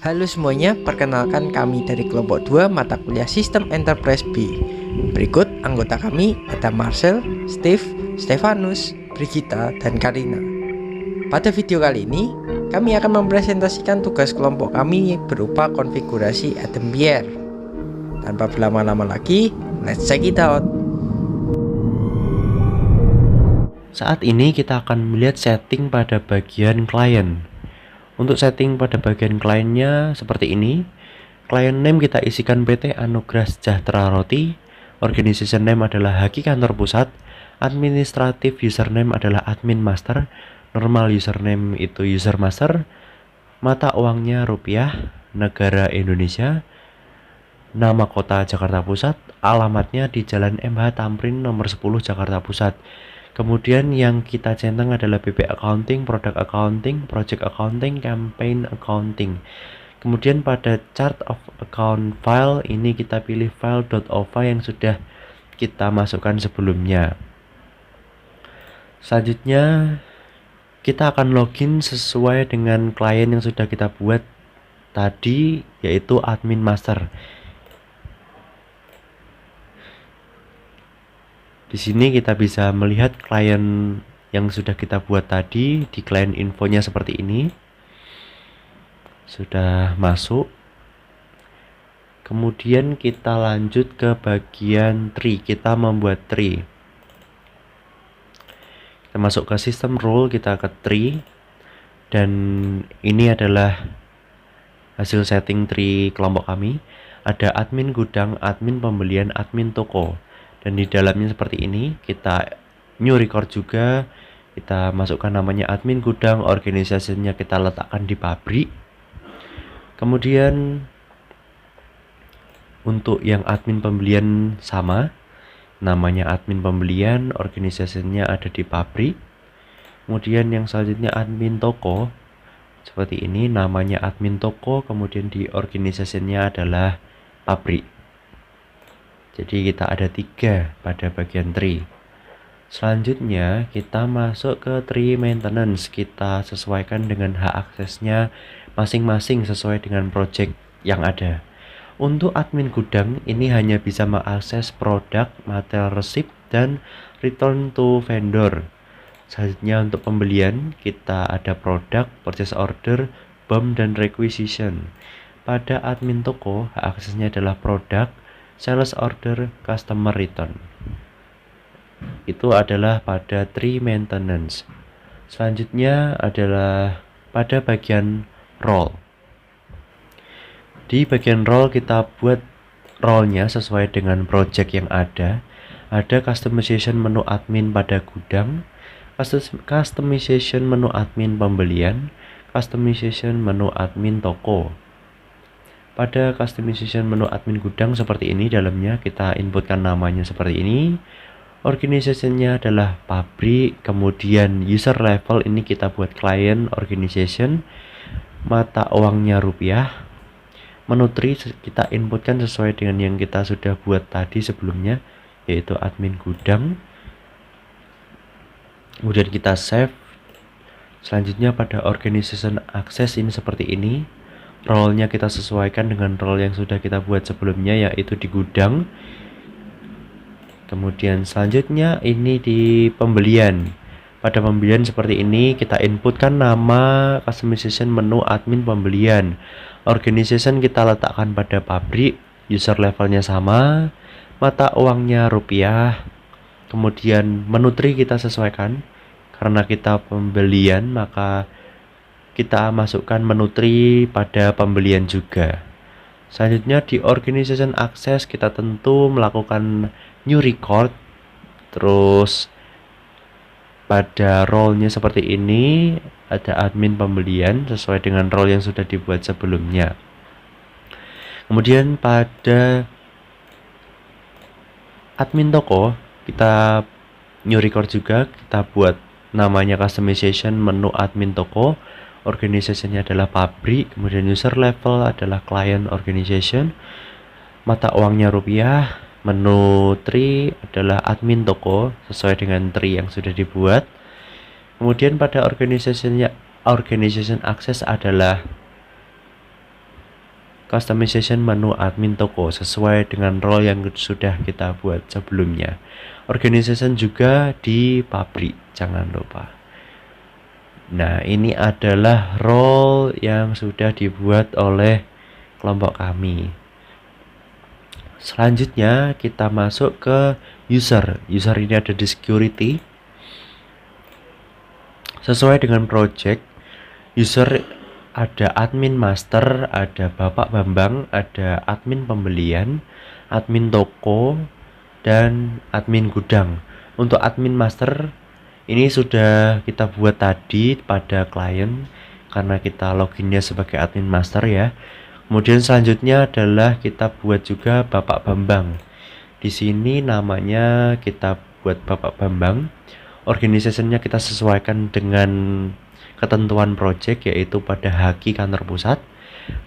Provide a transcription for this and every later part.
Halo semuanya, perkenalkan kami dari kelompok 2 mata kuliah Sistem Enterprise B. Berikut anggota kami ada Marcel, Steve, Stefanus, Brigita, dan Karina. Pada video kali ini, kami akan mempresentasikan tugas kelompok kami berupa konfigurasi Atmosphere. Tanpa berlama-lama lagi, let's check it out. Saat ini kita akan melihat setting pada bagian klien. Untuk setting pada bagian kliennya seperti ini. Client name kita isikan PT Anugrah Sejahtera Roti. Organization name adalah Haki Kantor Pusat. Administratif username adalah admin master. Normal username itu user master. Mata uangnya rupiah. Negara Indonesia. Nama kota Jakarta Pusat. Alamatnya di Jalan MH Tamrin nomor 10 Jakarta Pusat. Kemudian yang kita centang adalah BP Accounting, Product Accounting, Project Accounting, Campaign Accounting. Kemudian pada chart of account file ini kita pilih file.ova yang sudah kita masukkan sebelumnya. Selanjutnya kita akan login sesuai dengan klien yang sudah kita buat tadi, yaitu admin master. Di sini kita bisa melihat klien yang sudah kita buat tadi. Di klien infonya seperti ini. Sudah masuk. Kemudian kita lanjut ke bagian tree. Kita membuat tree. Kita masuk ke system role, kita ke tree. Dan ini adalah hasil setting tree kelompok kami. Ada admin gudang, admin pembelian, admin toko. Dan di dalamnya seperti ini, kita new record juga. Kita masukkan namanya admin gudang, organisasinya kita letakkan di pabrik. Kemudian untuk yang admin pembelian sama, namanya admin pembelian, organisasinya ada di pabrik. Kemudian yang selanjutnya admin toko, seperti ini, namanya admin toko, kemudian di organisasinya adalah pabrik. Jadi kita ada 3 pada bagian tree. Selanjutnya kita masuk ke tree maintenance. Kita sesuaikan dengan hak aksesnya masing-masing sesuai dengan project yang ada. Untuk admin gudang ini hanya bisa mengakses produk, material receipt, dan return to vendor. Selanjutnya untuk pembelian kita ada produk, purchase order, BOM, dan requisition. Pada admin toko hak aksesnya adalah produk, sales order, customer return. Itu adalah pada tree maintenance. Selanjutnya adalah pada bagian role. Di bagian role kita buat role-nya sesuai dengan project yang ada. Ada customization menu admin pada gudang, customization menu admin pembelian, customization menu admin toko. Pada customization menu admin gudang seperti ini, dalamnya kita inputkan namanya seperti ini. Organisasinya adalah pabrik, kemudian user level ini kita buat client organization, mata uangnya rupiah. Menu tree kita inputkan sesuai dengan yang kita sudah buat tadi sebelumnya, yaitu admin gudang. Kemudian kita save. Selanjutnya pada organization access ini seperti ini. Role-nya kita sesuaikan dengan role yang sudah kita buat sebelumnya, yaitu di gudang. Kemudian selanjutnya ini di pembelian. Pada pembelian seperti ini kita inputkan nama, customization menu admin pembelian. Organization kita letakkan pada pabrik, user levelnya sama, mata uangnya rupiah. Kemudian menu tree kita sesuaikan. Karena kita pembelian maka kita masukkan menu tree pada pembelian juga. Selanjutnya di organization access kita tentu melakukan new record. Terus pada role-nya seperti ini, ada admin pembelian sesuai dengan role yang sudah dibuat sebelumnya. Kemudian pada admin toko kita new record juga, kita buat namanya customization menu admin toko. Organisasinya adalah pabrik, kemudian user level adalah client organization, mata uangnya rupiah. Menu tree adalah admin toko sesuai dengan tree yang sudah dibuat. Kemudian pada organization access adalah customization menu admin toko sesuai dengan role yang sudah kita buat sebelumnya. Organization juga di pabrik, jangan lupa. Nah, ini adalah role yang sudah dibuat oleh kelompok kami. Selanjutnya kita masuk ke user. User ini ada di security. Sesuai dengan project, user ada admin master, ada Bapak Bambang, ada admin pembelian, admin toko, dan admin gudang. Untuk admin master ini sudah kita buat tadi pada klien karena kita loginnya sebagai admin master ya. Kemudian selanjutnya adalah kita buat juga Bapak Bambang. Di sini namanya kita buat Bapak Bambang. Organisasinya kita sesuaikan dengan ketentuan project yaitu pada Haki kantor pusat.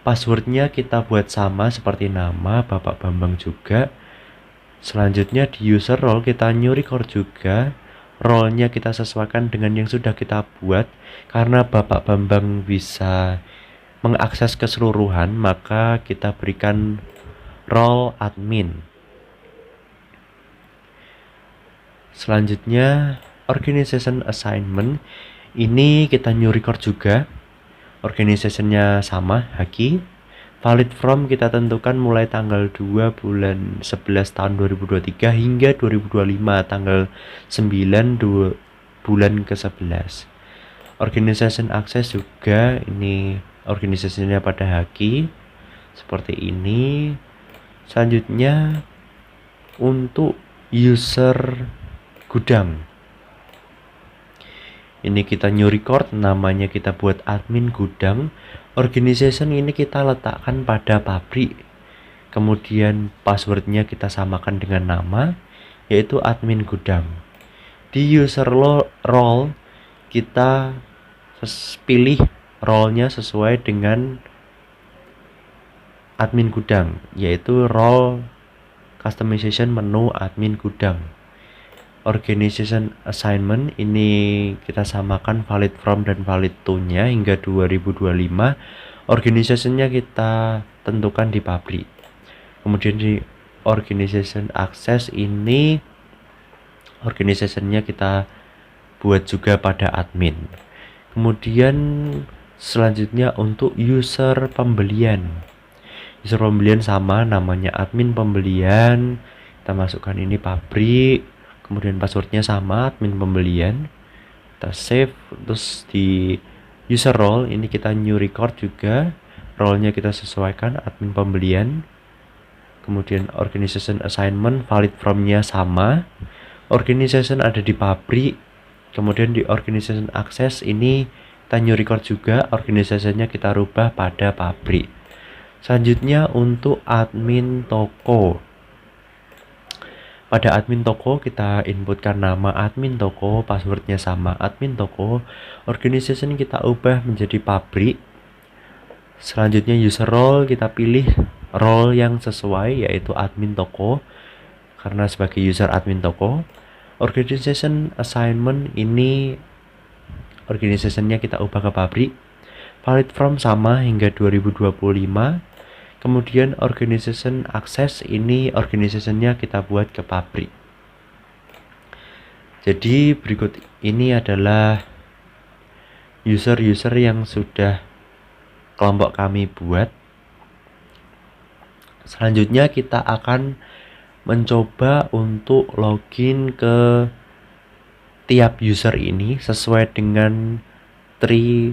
Passwordnya kita buat sama seperti nama Bapak Bambang juga. Selanjutnya di user role kita new record juga. Role-nya kita sesuaikan dengan yang sudah kita buat. Karena Bapak Bambang bisa mengakses keseluruhan, maka kita berikan role admin. Selanjutnya organization assignment. Ini kita new record juga. Organizationnya sama, Haki. Valid from kita tentukan mulai tanggal 2 bulan 11 tahun 2023 hingga 2025 tanggal 9 bulan ke-11. Organization access juga, ini organisasinya pada Haki. Seperti ini. Selanjutnya untuk user gudang. Ini kita new record, namanya kita buat admin gudang. Organization ini kita letakkan pada pabrik. Kemudian passwordnya kita samakan dengan nama, yaitu admin gudang. Di user role kita pilih role-nya sesuai dengan admin gudang, yaitu role customization menu admin gudang. Organization assignment ini kita samakan valid from dan valid to-nya hingga 2025. Organizationnya kita tentukan di pabrik. Kemudian di organization access ini organizationnya kita buat juga pada admin. Kemudian selanjutnya untuk user pembelian. User pembelian sama, namanya admin pembelian. Kita masukkan ini pabrik. Kemudian passwordnya sama, admin pembelian. Kita save. Terus di user role ini kita new record juga. Role-nya kita sesuaikan admin pembelian. Kemudian organization assignment valid from-nya sama. Organization ada di pabrik. Kemudian di organization access ini kita new record juga. Organisasinya kita rubah pada pabrik. Selanjutnya untuk admin toko. Pada admin toko kita inputkan nama admin toko, passwordnya sama admin toko. Organization kita ubah menjadi pabrik. Selanjutnya user role kita pilih role yang sesuai yaitu admin toko karena sebagai user admin toko. Organization assignment ini organizationnya kita ubah ke pabrik. Valid from sama hingga 2025. Kemudian organization access ini organizationnya kita buat ke pabrik. Jadi berikut ini adalah user-user yang sudah kelompok kami buat. Selanjutnya kita akan mencoba untuk login ke tiap user ini sesuai dengan tree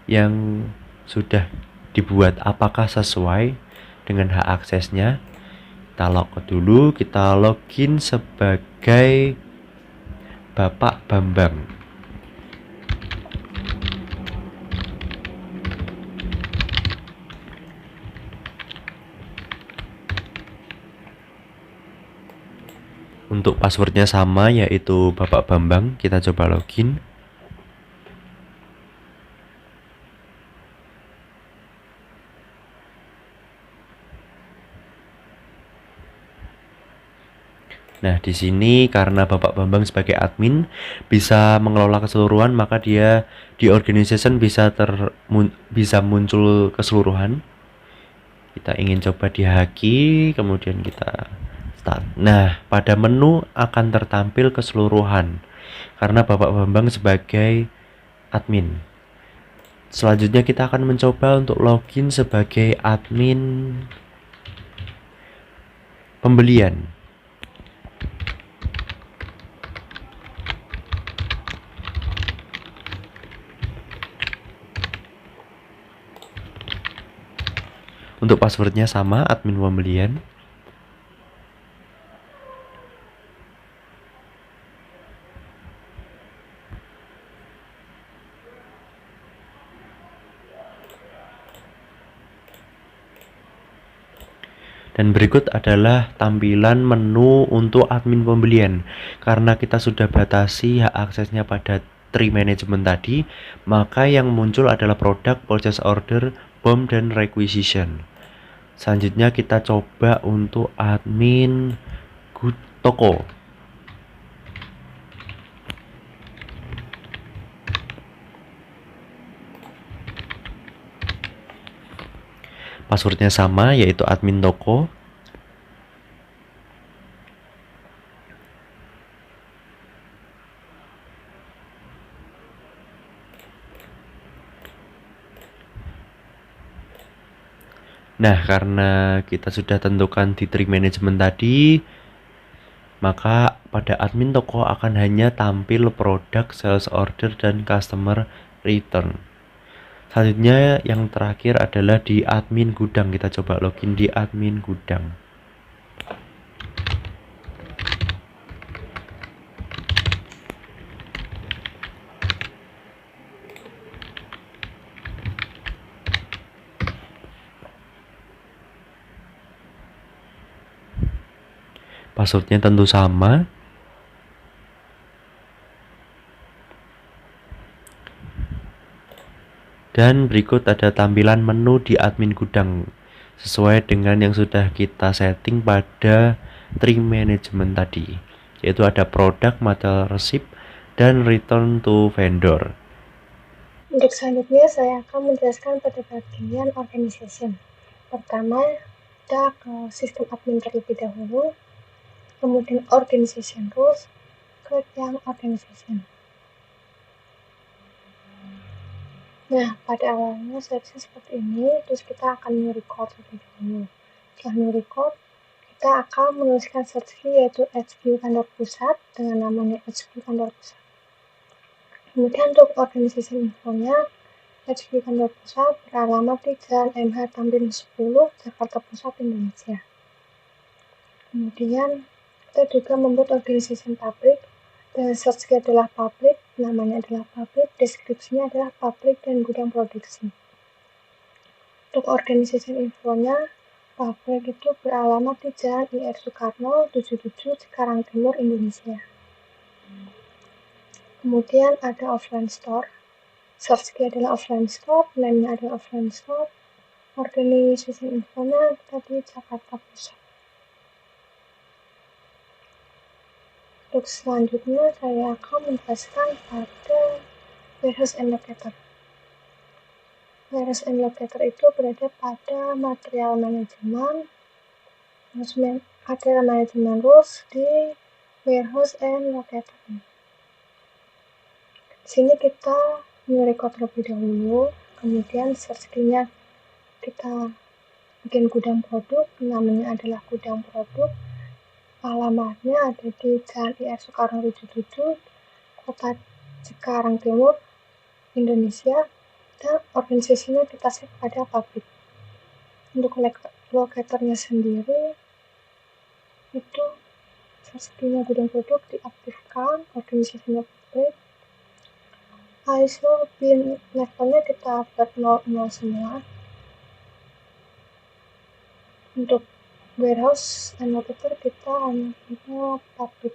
yang sudah dibuat, apakah sesuai dengan hak aksesnya. Kita log dulu, kita login sebagai Bapak Bambang. Untuk passwordnya sama yaitu Bapak Bambang, kita coba login. Nah, di sini karena Bapak Bambang sebagai admin bisa mengelola keseluruhan, maka dia di organization bisa muncul keseluruhan. Kita ingin coba di Haki, kemudian kita start. Nah, pada menu akan tertampil keseluruhan karena Bapak Bambang sebagai admin. Selanjutnya kita akan mencoba untuk login sebagai admin pembelian. Untuk passwordnya sama, admin pembelian. Dan berikut adalah tampilan menu untuk admin pembelian. Karena kita sudah batasi hak aksesnya pada tree management tadi, maka yang muncul adalah produk, purchase order, BOM, dan requisition. Selanjutnya kita coba untuk admin toko. Passwordnya sama, yaitu admin toko. Nah, karena kita sudah tentukan di tree management tadi, maka pada admin toko akan hanya tampil produk, sales order, dan customer return. Selanjutnya yang terakhir adalah di admin gudang. Kita coba login di admin gudang. Passwordnya tentu sama. Dan berikut ada tampilan menu di admin gudang sesuai dengan yang sudah kita setting pada tree management tadi, yaitu ada produk, material receipt, dan return to vendor. Untuk selanjutnya saya akan menjelaskan pada bagian organization. Pertama, kita ke sistem admin terlebih dahulu, kemudian organization rules, ke yang organization. Nah, pada awalnya seleksi seperti ini, terus kita akan new record terlebih dahulu. Setelah new record, kita akan menuliskan search key yaitu HQ kantor pusat dengan namanya HQ kantor pusat. Kemudian untuk organization infonya, HQ kantor pusat beralamat di Jalan MH Tamrin 10, Jakarta Pusat, Indonesia. Kemudian kita juga membuat organization public, dan search key adalah public, namanya adalah public, deskripsinya adalah public dan gudang produksi. Untuk organization infonya, public itu beralamat di Jalan IR Soekarno 77, Cikarang Timur, Indonesia. Kemudian ada offline store, search key adalah offline store, name-nya adalah offline store, organization infonya kita di Jakarta Pusat. Untuk selanjutnya saya akan menjelaskan pada warehouse and locator. Warehouse and locator itu berada pada material management rules di warehouse and locator. Di sini kita new record terlebih dahulu, kemudian search key-nya kita bikin gudang produk, namanya adalah gudang produk. Alamatnya ada di Jalan IR Soekarno 77, Kota Cikarang Timur, Indonesia, dan organisasinya kita set pada public. Untuk locatornya sendiri, itu search-nya gudang produk diaktifkan, organisasinya public. ISO bin levelnya kita buat 00 semua. Untuk warehouse and locator kita hanya punya public.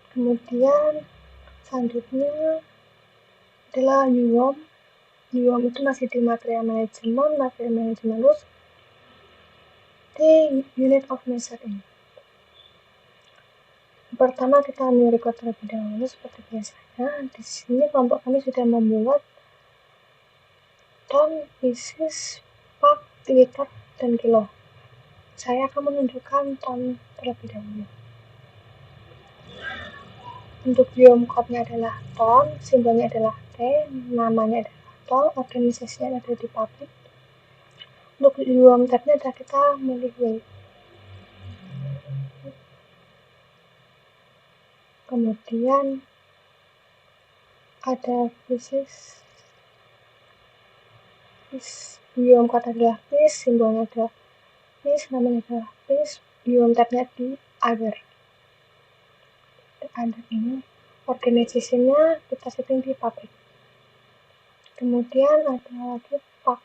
Kemudian selanjutnya adalah UOM. UOM itu masih di material management rules di unit of measuring. Pertama kita new record terlebih dahulu seperti biasanya. Di sini kelompok kami sudah membuat ton, pieces, pak, liter, dan kilo. Saya akan menunjukkan ton terlebih dahulu. Untuk biom code-nya adalah ton, simbolnya adalah T, namanya adalah ton, organisasinya ada di public. Untuk biom type-nya adalah kita milih weight. Kemudian ada pieces, biom code adalah piece, simbolnya adalah piece, namanya adalah piece, biom type-nya di other. Other ini organisasinya kita setting di public. Kemudian ada lagi pak.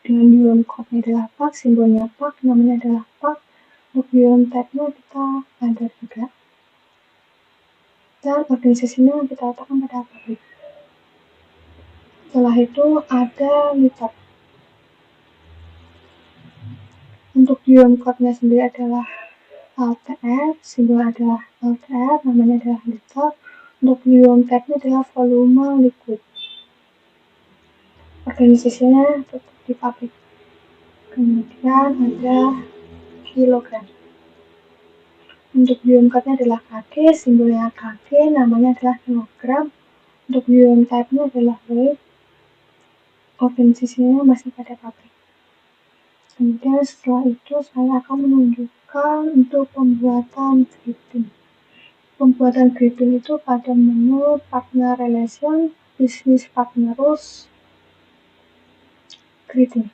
Dengan biom code-nya adalah pak, simbolnya pak, namanya adalah pak. Untuk biom type-nya kita ada juga. Dan organisasinya kita letakkan pada public. Setelah itu ada liter. Untuk biom code-nya sendiri adalah LTR, simbol adalah LTR, namanya adalah liter. Untuk biom type-nya adalah volume liquid. Organisasinya tetap di public. Kemudian ada kilogram. Untuk biom code-nya adalah kg, simbolnya kg, namanya adalah kilogram. Untuk biom type-nya adalah weight. Organisasinya masih pada public. Kemudian setelah itu saya akan menunjukkan untuk pembuatan grouping. Pembuatan grouping itu pada menu partner relation, business partner rules, grouping.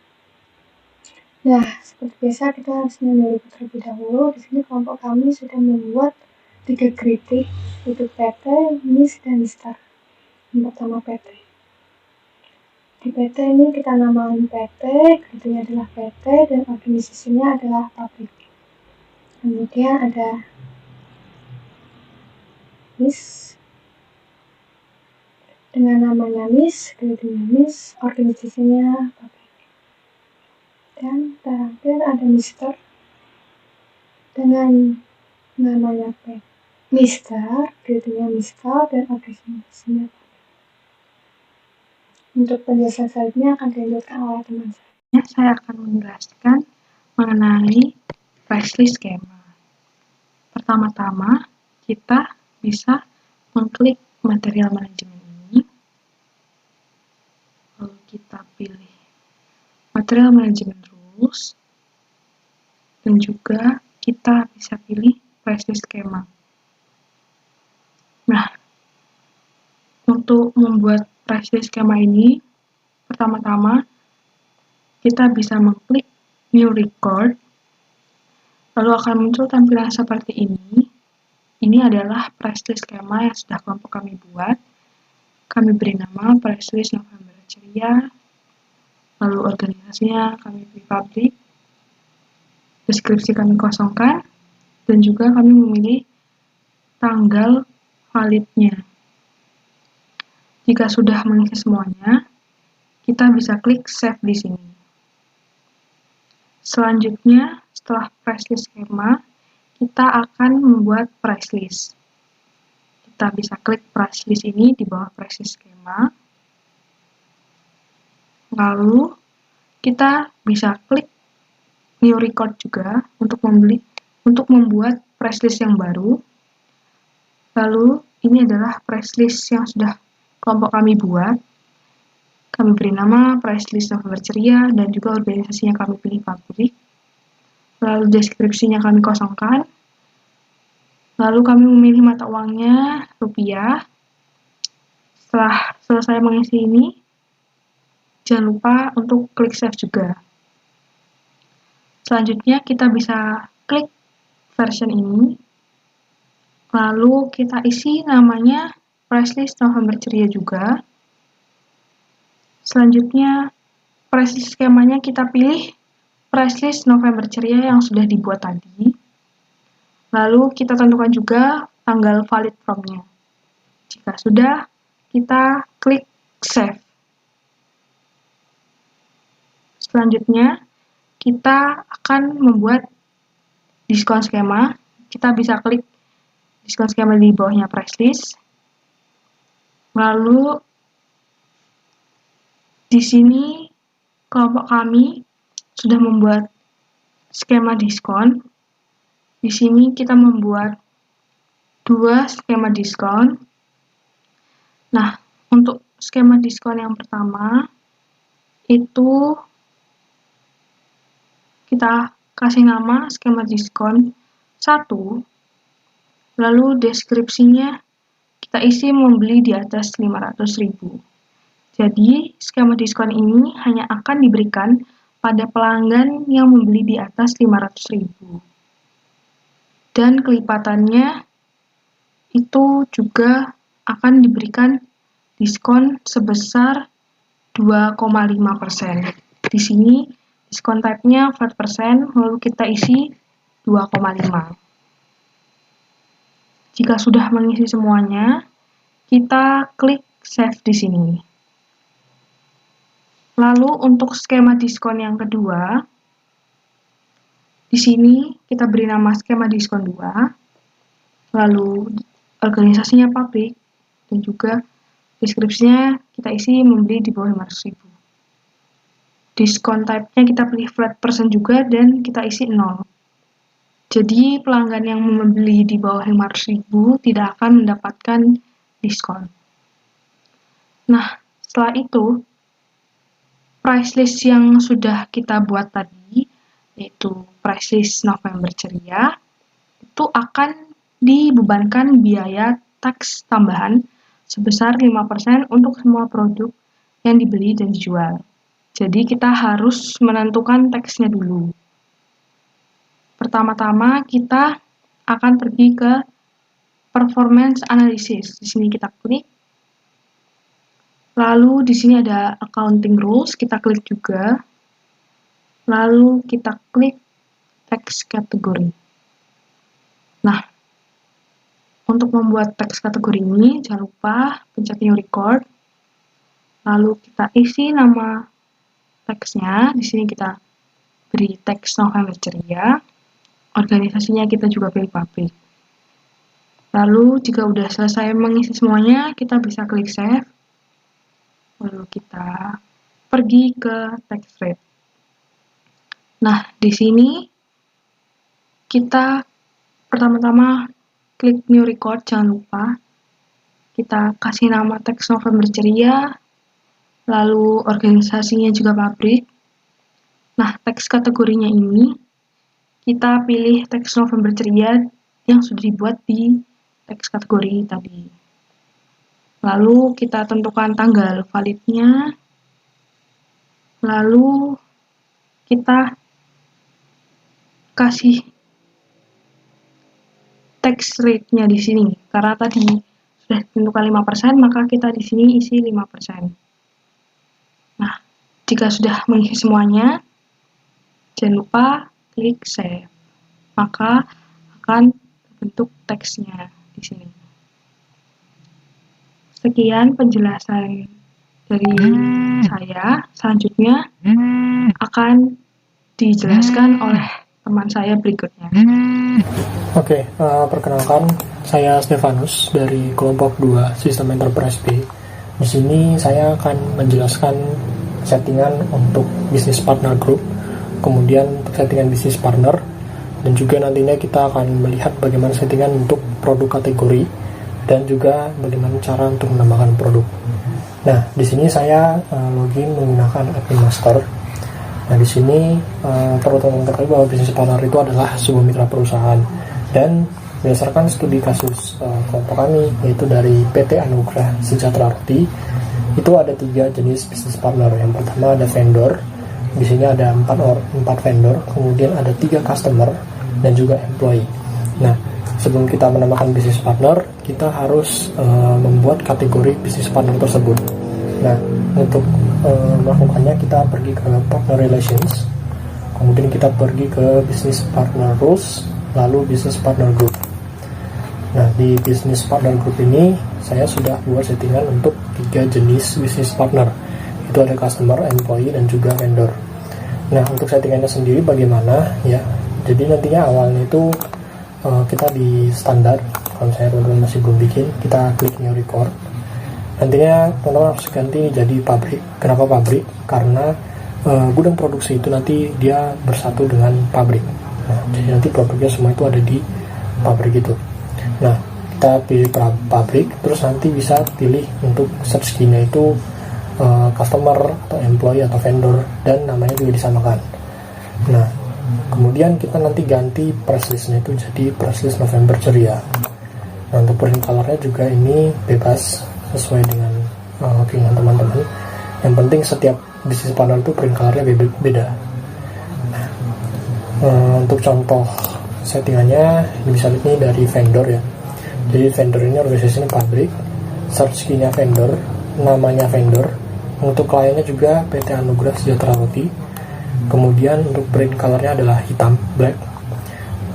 Nah, seperti biasa kita harus memilih terlebih dahulu. Di sini kelompok kami sudah membuat 3 grouping, yaitu PT, NIS, dan Mister. Yang pertama PT. Di PT ini kita namain PT, groupingnya adalah PT, dan organisasinya adalah public. Kemudian ada NIS, dengan namanya NIS, groupingnya NIS, organisasinya public. Dan terakhir ada Mister dengan namanya P. Mister, groupingnya Mister, dan organisasinya public. Untuk penjelasan selanjutnya akan dilanjutkan oleh teman saya. Saya akan menjelaskan mengenai price list skema. Pertama-tama, kita bisa mengklik material manajemen ini, lalu kita pilih material manajemen rules, dan juga kita bisa pilih price list skema. Nah, untuk membuat price list skema ini, pertama-tama kita bisa mengklik new record, lalu akan muncul tampilan seperti ini. Ini adalah price list skema yang sudah kelompok kami buat. Kami beri nama price list November Ceria, lalu organisasinya kami beri public, deskripsi kami kosongkan, dan juga kami memilih tanggal validnya. Jika sudah mengisi semuanya, kita bisa klik save di sini. Selanjutnya, setelah price list skema, kita akan membuat price list. Kita bisa klik price list ini di bawah price list skema. Lalu, kita bisa klik new record juga untuk membuat price list yang baru. Lalu, ini adalah price list yang sudah kelompok kami buat. Kami beri nama price list November Ceria dan juga organisasinya kami pilih public. Lalu deskripsinya kami kosongkan. Lalu kami memilih mata uangnya rupiah. Setelah selesai mengisi ini, jangan lupa untuk klik save juga. Selanjutnya kita bisa klik version ini. Lalu kita isi namanya price list November Ceria juga. Selanjutnya price list skemanya kita pilih price list November Ceria yang sudah dibuat tadi. Lalu kita tentukan juga tanggal valid from-nya. Jika sudah, kita klik save. Selanjutnya, kita akan membuat diskon skema. Kita bisa klik diskon skema di bawahnya price list. Lalu, Di sini kelompok kami sudah membuat skema diskon. Di sini kita membuat 2 skema diskon. Nah, untuk skema diskon yang pertama itu kita kasih nama skema diskon 1, lalu deskripsinya kita isi membeli di atas 500.000. Jadi, skema diskon ini hanya akan diberikan pada pelanggan yang membeli di atas 500.000. Dan kelipatannya itu juga akan diberikan diskon sebesar 2,5%. Di sini diskon type-nya flat persen, lalu kita isi 2,5. Jika sudah mengisi semuanya, kita klik save di sini. Lalu untuk skema diskon yang kedua, di sini kita beri nama skema diskon 2, lalu organisasinya pabrik, dan juga deskripsinya kita isi membeli di bawah 500.000. Diskon type-nya kita pilih flat persen juga dan kita isi 0. Jadi pelanggan yang membeli di bawah 500.000 tidak akan mendapatkan diskon. Nah, setelah itu price list yang sudah kita buat tadi, yaitu price list November Ceria, itu akan dibebankan biaya tax tambahan sebesar 5% untuk semua produk yang dibeli dan dijual. Jadi kita harus menentukan tax-nya dulu. Pertama-tama kita akan pergi ke performance analysis. Di sini kita klik. Lalu di sini ada accounting rules, kita klik juga. Lalu kita klik tax category. Nah, untuk membuat tax kategori ini, jangan lupa pencet new record. Lalu kita isi nama tax-nya. Di sini kita beri tax November Ceria. Organisasinya kita juga pilih pabrik. Lalu jika udah selesai mengisi semuanya, kita bisa klik save. Lalu kita pergi ke tax rate. Nah, di sini kita pertama-tama klik new record, jangan lupa. Kita kasih nama tax November Ceria, lalu organisasinya juga pabrik. Nah, tax kategorinya ini kita pilih tax November Ceria yang sudah dibuat di tax kategori tadi. Lalu kita tentukan tanggal validnya. Lalu kita kasih tax rate-nya di sini. Karena tadi sudah ditentukan 5%, maka kita di sini isi 5%. Nah, jika sudah mengisi semuanya, jangan lupa klik save. Maka akan terbentuk teksnya di sini. Sekian penjelasan dari saya. Selanjutnya akan dijelaskan oleh teman saya berikutnya. Oke, perkenalkan saya Stefanus dari kelompok 2 Sistem Enterprise B. Di sini saya akan menjelaskan settingan untuk bisnis partner group, kemudian settingan bisnis partner, dan juga nantinya kita akan melihat bagaimana settingan untuk produk kategori dan juga bagaimana cara untuk menambahkan produk. Nah, di sini saya login menggunakan admin master. Nah, di sini perlu teman-teman ketahui bahwa bisnis partner itu adalah sebuah mitra perusahaan, dan berdasarkan studi kasus kelompok kami, yaitu dari PT Anugrah Sejahtera Roti, itu ada 3 jenis bisnis partner. Yang pertama ada vendor. Di sini ada 4 vendor, kemudian ada 3 customer dan juga employee. Nah, sebelum kita menambahkan bisnis partner, kita harus membuat kategori bisnis partner tersebut. Nah, untuk melakukannya kita pergi ke partner relations, kemudian kita pergi ke business partner rules, lalu business partner group. Nah, di business partner group ini saya sudah buat settingan untuk 3 jenis business partner. Itu ada customer, employee, dan juga vendor. Nah, untuk settingannya sendiri bagaimana ya? Jadi nantinya awalnya itu kita di standar. Kalau saya teman-teman masih belum bikin, kita klik new record. Nantinya teman-teman harus ganti jadi pabrik. Kenapa pabrik? Karena gudang produksi itu nanti dia bersatu dengan pabrik. Nah, jadi nanti produknya semua itu ada di pabrik itu. Nah, kita pilih pabrik, terus nanti bisa pilih untuk search key-nya itu customer atau employee atau vendor, dan namanya juga disamakan. Nah, kemudian kita nanti ganti price list-nya itu jadi price list November ceria. Nah, untuk print color-nya juga ini bebas sesuai dengan keinginan teman-teman. Yang penting setiap bisnis partner itu print color-nya beda. Nah, untuk contoh settingannya bisa lihat nih dari vendor ya. Jadi vendor ini organisasinya pabrik, search key-nya vendor, namanya vendor. Untuk kliennya juga PT Anugrah Sejahtera Roti. Kemudian untuk print color-nya adalah hitam, black.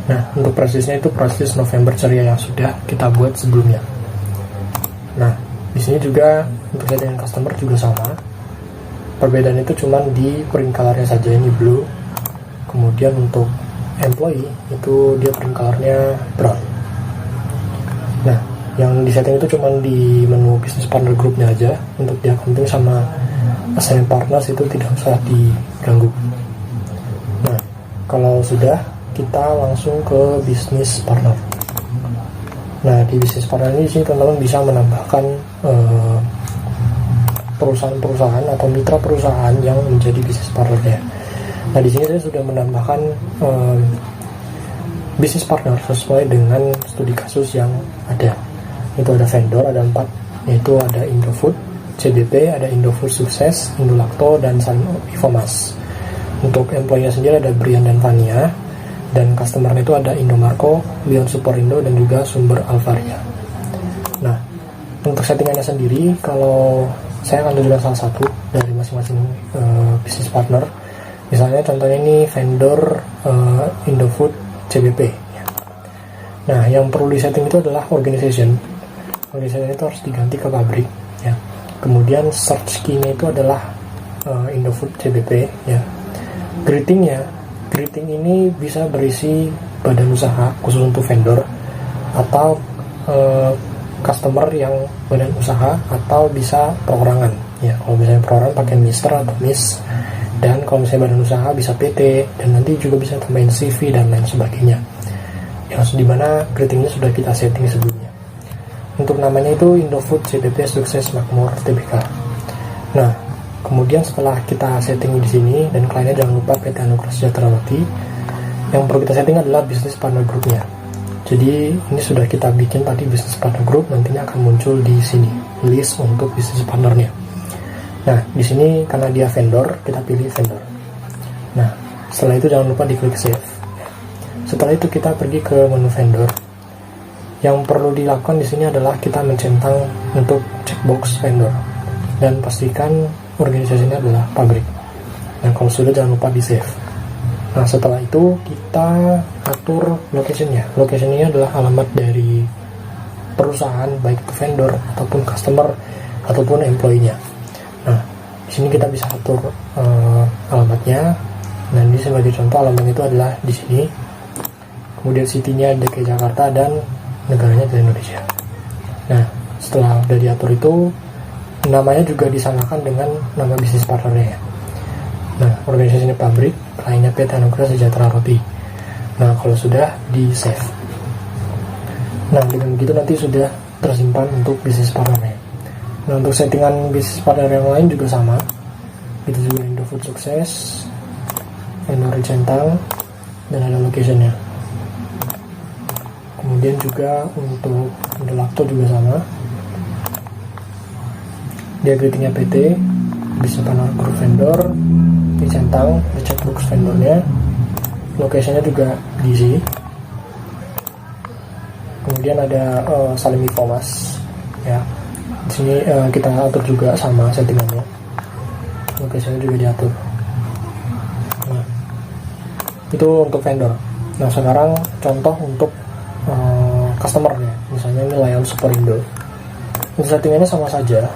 Nah, untuk price-nya itu price list November ceria yang sudah kita buat sebelumnya. Nah, di sini juga untuk settingan customer juga sama. Perbedaan itu cuma di print color-nya saja, ini blue. Kemudian untuk employee itu dia print color-nya brown. Nah, yang di setting itu cuma di menu business partner groupnya aja. Untuk di accounting sama assign partners itu tidak usah diganggu. Nah, kalau sudah, kita langsung ke business partner. Nah, di business partner ini sih teman-teman bisa menambahkan perusahaan-perusahaan atau mitra perusahaan yang menjadi business partnernya. Nah, di sini saya sudah menambahkan business partner sesuai dengan studi kasus yang ada. Itu ada vendor, ada 4, yaitu ada Indofood, CBP, ada Indofood Sukses, Indolacto, dan Sun Infomas. Untuk employee sendiri ada Brian dan Vania, dan customer itu ada Indomarko, Leon Superindo, dan juga Sumber Alvaria. Nah, untuk settingannya sendiri, kalau saya akan tunjukkan salah satu dari masing-masing business partner. Misalnya contohnya ini vendor Indofood CBP. Nah, yang perlu disetting itu adalah organization. Organization itu harus diganti ke pabrik. Ya. Kemudian search key-nya itu adalah Indofood CBP. Ya. Greeting ini bisa berisi badan usaha khusus untuk vendor, atau customer yang badan usaha, atau bisa perorangan. Ya, kalau misalnya perorangan pakai Mr. atau Miss, dan kalau misalnya badan usaha bisa PT, dan nanti juga bisa tambahin CV dan lain sebagainya. Yang dimana greetingnya sudah kita setting sebelumnya. Untuk namanya itu Indofood CBP Sukses Makmur Tbk. Nah, kemudian setelah kita setting di sini, dan kliennya jangan lupa PT Anugrah Sejahtera Roti, yang perlu kita setting adalah business partner groupnya. Jadi ini sudah kita bikin tadi business partner group, nantinya akan muncul di sini list untuk business partnernya. Nah, di sini karena dia vendor, kita pilih vendor. Nah, setelah itu jangan lupa diklik save. Setelah itu kita pergi ke menu vendor. Yang perlu dilakukan di sini adalah kita mencentang untuk checkbox vendor dan pastikan organisasinya adalah pabrik. Nah, kalau sudah jangan lupa di save. Nah, setelah itu kita atur location-nya. Location-nya adalah alamat dari perusahaan, baik itu vendor ataupun customer ataupun employee-nya. Nah, di sini kita bisa atur alamatnya. Nah, ini sebagai contoh alamatnya itu adalah di sini. Kemudian city-nya DKI Jakarta dan negaranya dari Indonesia. Nah, setelah udah diatur itu, namanya juga disamakan dengan nama bisnis partnernya. Nah, organisasinya pabrik, kliennya PT Anugrah Sejahtera Roti. Nah, kalau sudah di save. Nah, dengan begitu nanti sudah tersimpan untuk bisnis partnernya. Nah, untuk settingan bisnis partner yang lain juga sama. Itu juga Indofood Sukses, Endori Centang, dan ada location-nya. Kemudian juga untuk Indolacto juga sama. Dia greetingnya PT, bisa partner group vendor, di centang, di checkbox vendornya, location-nya juga diisi. Kemudian ada Salim Infomas, ya. Di sini kita atur juga sama settingannya, location-nya juga diatur. Nah, itu untuk vendor. Nah, sekarang contoh untuk customer-nya, misalnya ini Lion Superindo. Untuk settingannya sama saja,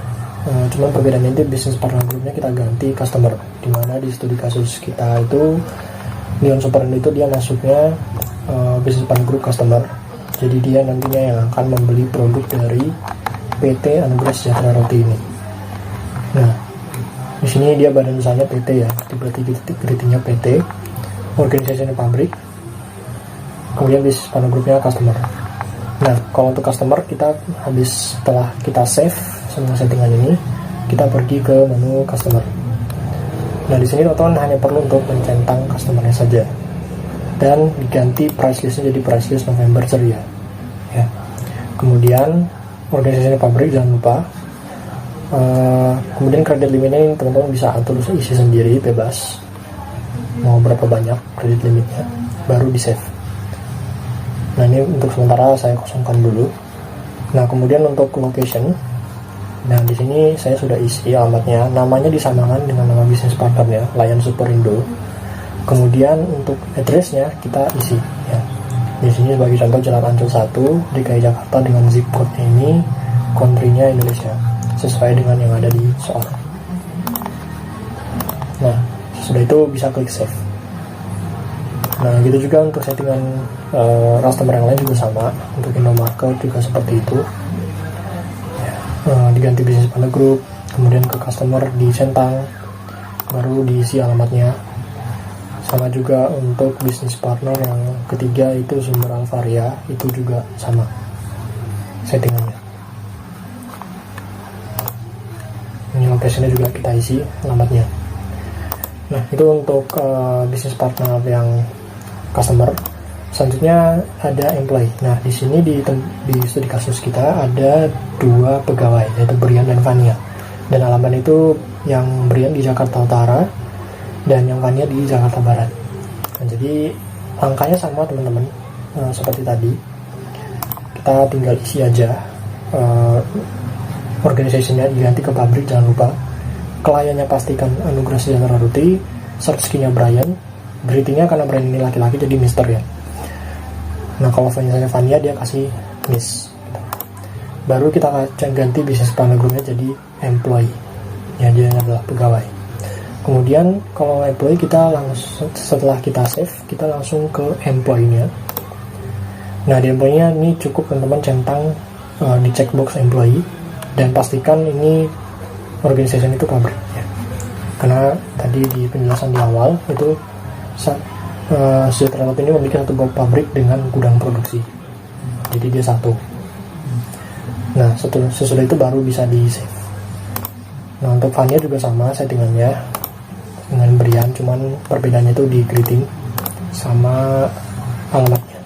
cuman perbedaannya itu business partner groupnya kita ganti customer, dimana di studi kasus kita itu Lion Superindo itu dia masuknya business partner group customer, jadi dia nantinya yang akan membeli produk dari PT Anugerah Sejahtera Roti ini. Nah, di sini dia badan usahanya PT ya, berarti greetingnya PT, organisasinya pabrik, kemudian bisnis partner grupnya customer. Nah, kalau untuk customer kita setelah kita save semua settingan ini, kita pergi ke menu customer. Nah, di sini teman-teman hanya perlu untuk mencentang customernya saja dan diganti price listnya jadi price list November ceria. Ya. Kemudian organisasinya pabrik jangan lupa. Kemudian kredit limitnya teman-teman bisa atur isi sendiri bebas. Mau berapa banyak kredit limitnya, baru di save. Nah, ini untuk sementara saya kosongkan dulu. Nah, kemudian untuk location, nah di sini saya sudah isi alamatnya, namanya disamakan dengan nama bisnis partnernya, Layan Superindo. Kemudian untuk addressnya kita isi ya. Di sini sebagai contoh Jalan Ancol 1 DKI Jakarta dengan zip code ini, country-nya Indonesia sesuai dengan yang ada di soal. Nah, sudah itu bisa klik save. Nah, gitu juga untuk settingan customer yang lain juga sama. Untuk Indomarket juga seperti itu. Diganti bisnis partner group, kemudian ke customer dicentang, baru diisi alamatnya. Sama juga untuk bisnis partner yang ketiga itu Sumber Alvaria, itu juga sama settingannya. Ini location-nya juga kita isi alamatnya. Nah, itu untuk bisnis partner yang customer. Selanjutnya ada employee. Nah, di sini di studi kasus kita ada 2 pegawai, yaitu Brian dan Vania. Dan alamat itu yang Brian di Jakarta Utara dan yang Vania di Jakarta Barat. Nah, jadi angkanya sama teman-teman, seperti tadi. Kita tinggal isi aja. Organisasinya diganti ke pabrik, jangan lupa. Kliennya pastikan Anugerah Sejahtera Roti, search key-nya Brian, greetingnya karena Brian ini laki-laki jadi Mister ya. Nah, kalau misalnya Vania dia kasih Miss. Baru kita ganti bisnis partner groupnya jadi employee, ya dia adalah pegawai. Kemudian kalau employee kita langsung setelah kita save kita langsung ke employee-nya. Nah, di employee-nya ini cukup teman-teman centang di checkbox employee dan pastikan ini organisasi itu pabrik ya. Karena tadi di penjelasan di awal itu Sejahtera Roti ini memiliki satu pabrik dengan gudang produksi, jadi dia satu. Nah, sesudah itu baru bisa di save. Nah, untuk Vania juga sama settingannya dengan Brian, cuman perbedaannya itu di greeting sama alamatnya.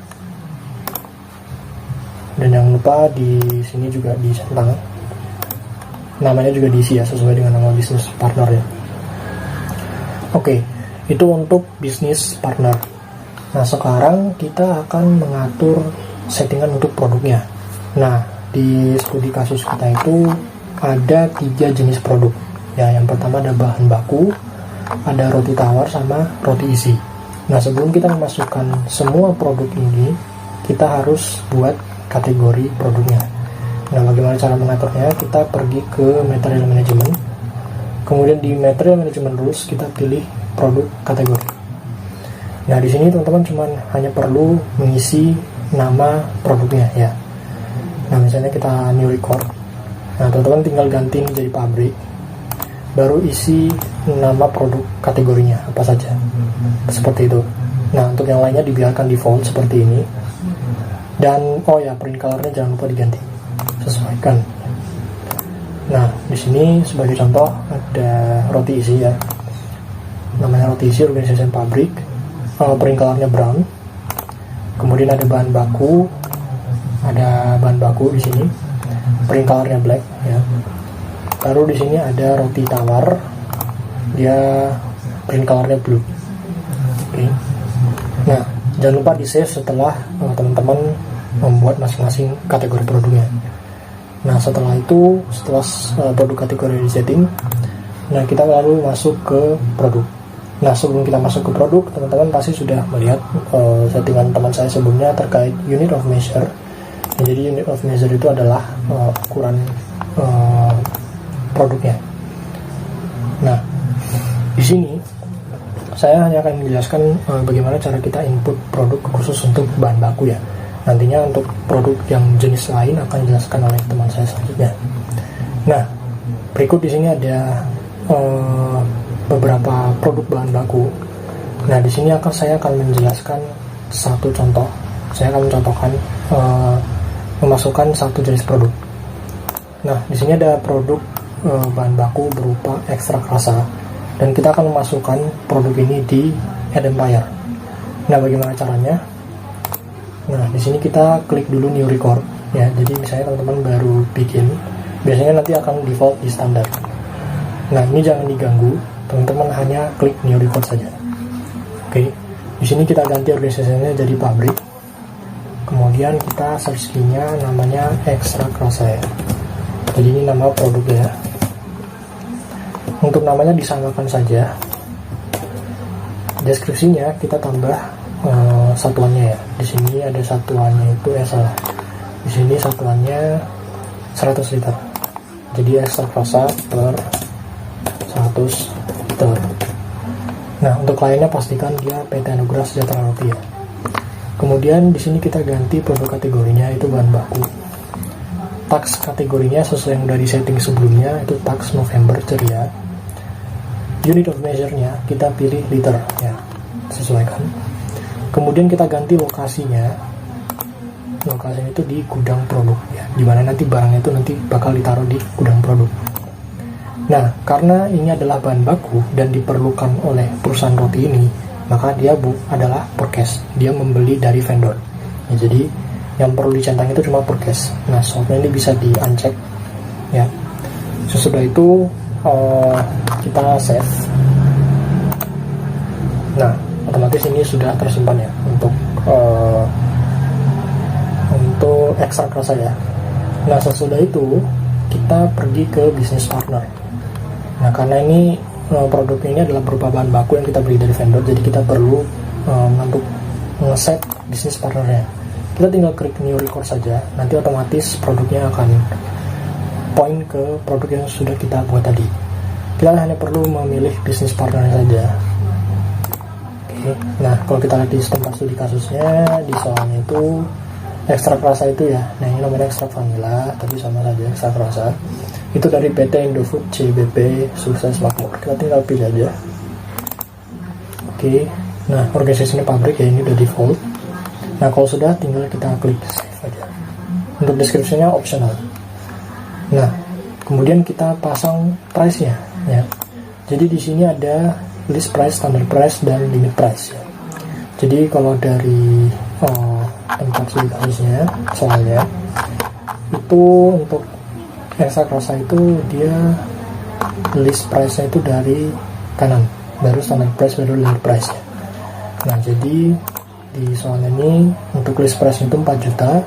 Dan jangan lupa di sini juga dicentang namanya juga diisi ya sesuai dengan nama bisnis partnernya. Oke, itu untuk bisnis partner. Nah, sekarang kita akan mengatur settingan untuk produknya. Nah, di studi kasus kita itu ada 3 jenis produk. Ya, yang pertama ada bahan baku, ada roti tawar sama roti isi. Nah, sebelum kita memasukkan semua produk ini, kita harus buat kategori produknya. Nah, bagaimana cara mengaturnya? Kita pergi ke Material Management. Kemudian di Material Management Rules kita pilih produk kategori. Nah, di sini teman-teman cuman hanya perlu mengisi nama produknya ya. Nah, misalnya kita new record. Nah, teman-teman tinggal ganti jadi pabrik. Baru isi nama produk kategorinya apa saja. Seperti itu. Nah, untuk yang lainnya dibiarkan default seperti ini. Dan print color-nya jangan lupa diganti. Sesuaikan. Nah, di sini sebagai contoh ada roti isi ya. Namanya roti isi organisasi pabrik. Print color-nya brown. Kemudian ada bahan baku. Ada bahan baku di sini. Print color-nya black ya. Baru di sini ada roti tawar. Dia print color-nya blue. Oke. Nah, jangan lupa di-save setelah teman-teman membuat masing-masing kategori produknya. Nah, setelah produk kategori di setting, nah kita lalu masuk ke produk. Nah, sebelum kita masuk ke produk, teman-teman pasti sudah melihat settingan teman saya sebelumnya terkait unit of measure. Nah, jadi unit of measure itu adalah ukuran produknya. Nah, di sini saya hanya akan menjelaskan bagaimana cara kita input produk khusus untuk bahan baku ya. Nantinya untuk produk yang jenis lain akan dijelaskan oleh teman saya selanjutnya. Nah, berikut di sini ada beberapa produk bahan baku. Nah, di sini saya akan menjelaskan satu contoh. Saya akan mencontohkan memasukkan satu jenis produk. Nah, di sini ada produk bahan baku berupa ekstrak rasa, dan kita akan memasukkan produk ini di AdEmpire. Nah, bagaimana caranya? Nah, di sini kita klik dulu new record ya. Jadi misalnya teman-teman baru bikin, biasanya nanti akan default di standar. Nah, ini jangan diganggu, teman-teman hanya klik new record saja. Oke, di sini kita ganti organisasinya jadi pabrik. Kemudian kita search key-nya namanya ekstrak rasa ya. Jadi ini nama produknya. Untuk namanya disamakan saja. Deskripsinya kita tambah satuannya ya. Di sini ada satuannya itu salah. Di sini satuannya 100 liter. Jadi ekstrak rasa per 100 liter. Nah, untuk kliennya pastikan dia PT Anugrah Sejahtera Rupiah. Kemudian di sini kita ganti produk kategorinya itu bahan baku. Tax kategorinya sesuai yang udah disetting sebelumnya itu tax November ceria. Unit of measure-nya kita pilih liter ya, sesuaikan. Kemudian kita ganti lokasinya. Lokasinya itu di gudang produk ya, dimana nanti barangnya itu nanti bakal ditaruh di gudang produk. Nah, karena ini adalah bahan baku dan diperlukan oleh perusahaan roti ini, maka dia adalah purchase. Dia membeli dari vendor. Ya, jadi yang perlu dicentang itu cuma purchase. Nah, soalnya ini bisa di-uncheck ya. Sesudah itu kita save. Nah, otomatis ini sudah tersimpan ya untuk ekstrak rasa ya. Nah, sesudah itu kita pergi ke bisnis partner. Nah, karena ini produknya ini adalah berupa bahan baku yang kita beli dari vendor, jadi kita perlu untuk nge-set bisnis partnernya. Kita tinggal klik new record saja, nanti otomatis produknya akan point ke produk yang sudah kita buat tadi. Kita hanya perlu memilih bisnis partnernya saja. Oke. Nah, kalau kita lihat di tempat studi kasusnya, di soalnya itu ekstrak rasa itu ya. Nah, ini namanya ekstrak vanila, tapi sama saja ekstrak rasa. Itu dari PT Indofood CBP Sukses Makmur. Kita tinggal pilih aja. Oke. Nah, organisasinya pabrik ya, ini udah default. Nah, kalau sudah tinggal kita klik save aja. Untuk deskripsinya optional. Nah, kemudian kita pasang price-nya ya. Jadi di sini ada list price, standard price, dan limit price ya. Jadi kalau dari tempat studi kasusnya soalnya itu untuk ekstrak rasa itu dia list price-nya itu dari kanan, baru standard price, baru limit price ya. Nah, jadi di soal ini untuk list price itu 4 juta,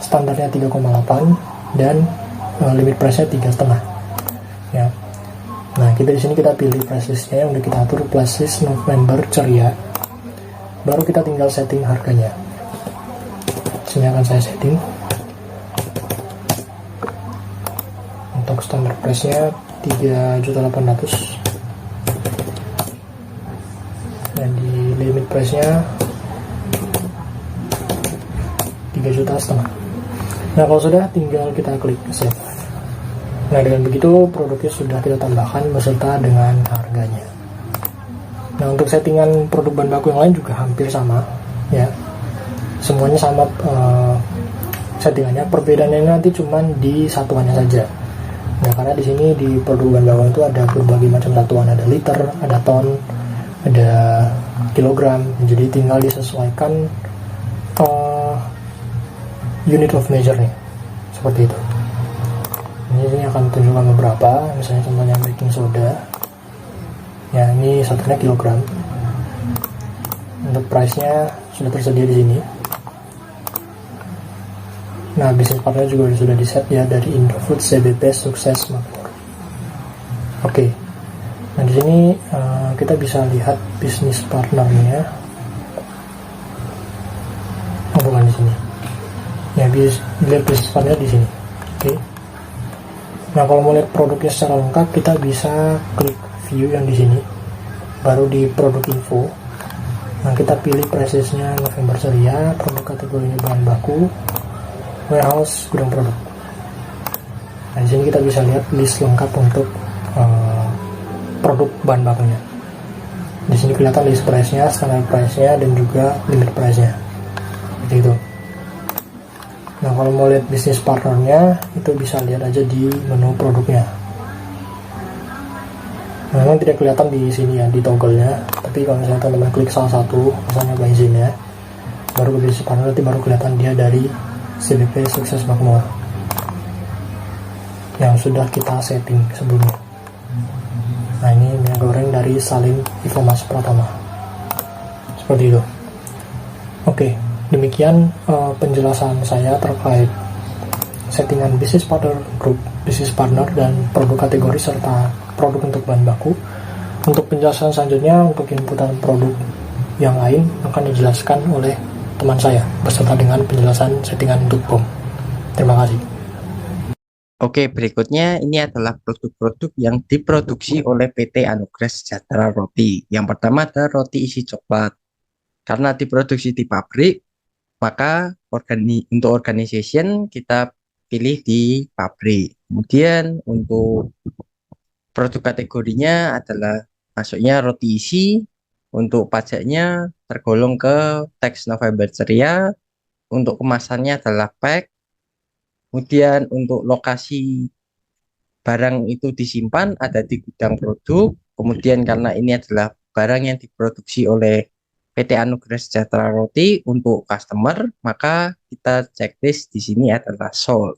standarnya 3,8 dan limit price-nya 3,5 ya. Nah, kita di sini kita pilih price list-nya yang udah kita atur price list November ceria. Baru kita tinggal setting harganya. Sini akan saya setting. Untuk standar price-nya 3.800.000 dan di limit price-nya 3,5 juta. Nah, kalau sudah tinggal kita klik save. Nah, dengan begitu produknya sudah kita tambahkan beserta dengan harganya. Nah, untuk settingan produk bahan baku yang lain juga hampir sama ya. Semuanya sama settingannya. Perbedaannya nanti cuman di satuannya saja. Nah, karena di sini di produk bahan baku itu ada berbagai macam satuan, ada liter, ada ton, ada kilogram. Jadi tinggal disesuaikan unit of measure-nya seperti itu. Ini akan tunjukkan beberapa, misalnya contohnya baking soda ya, ini satunya kilogram. Untuk price-nya sudah tersedia di sini. Nah, bisnis partner juga sudah di set ya dari Indofood CBP Sukses Makmur. Oke. Nah, di sini kita bisa lihat bisnis partnernya. Oh, bukan di sini. Ya, lihat bisnis partner di sini. Oke. Nah, kalau mau lihat produknya secara lengkap, kita bisa klik view yang di sini. Baru di produk info. Nah, kita pilih price-nya November ceria, produk kategorinya bahan baku, warehouse, gudang produk. Nah, di sini kita bisa lihat list lengkap untuk produk bahan bakunya. Di sini kelihatan list price-nya, standard price-nya, dan juga limit price-nya. Seperti itu. Nah, kalau mau lihat bisnis partnernya, itu bisa lihat aja di menu produknya. Memang tidak kelihatan di sini ya, di toggle-nya. Tapi kalau misalnya teman-teman klik salah satu, misalnya bensinnya, baru ke bisnis partner, nanti baru kelihatan dia dari CBP Sukses Makmur yang sudah kita setting sebelumnya. Nah, ini minyak goreng dari Salim Informasi Pratama. Seperti itu. Oke, demikian penjelasan saya terkait settingan bisnis partner group, bisnis partner, dan produk kategori serta produk untuk bahan baku. Untuk penjelasan selanjutnya, untuk inputan produk yang lain akan dijelaskan oleh teman saya beserta dengan penjelasan settingan untuk BOM. Terima kasih. Oke, berikutnya ini adalah produk-produk yang diproduksi oleh PT Anugerah Sejahtera Roti. Yang pertama ada roti isi coklat. Karena diproduksi di pabrik, maka untuk organization kita pilih di pabrik. Kemudian untuk produk kategorinya adalah masuknya roti isi. Untuk pajaknya tergolong ke teks November Ceria. Untuk kemasannya adalah pack. Kemudian untuk lokasi barang itu disimpan ada di gudang produk. Kemudian karena ini adalah barang yang diproduksi oleh PT Anugerah Sejahtera Roti untuk customer, maka kita checklist di sini adalah sold.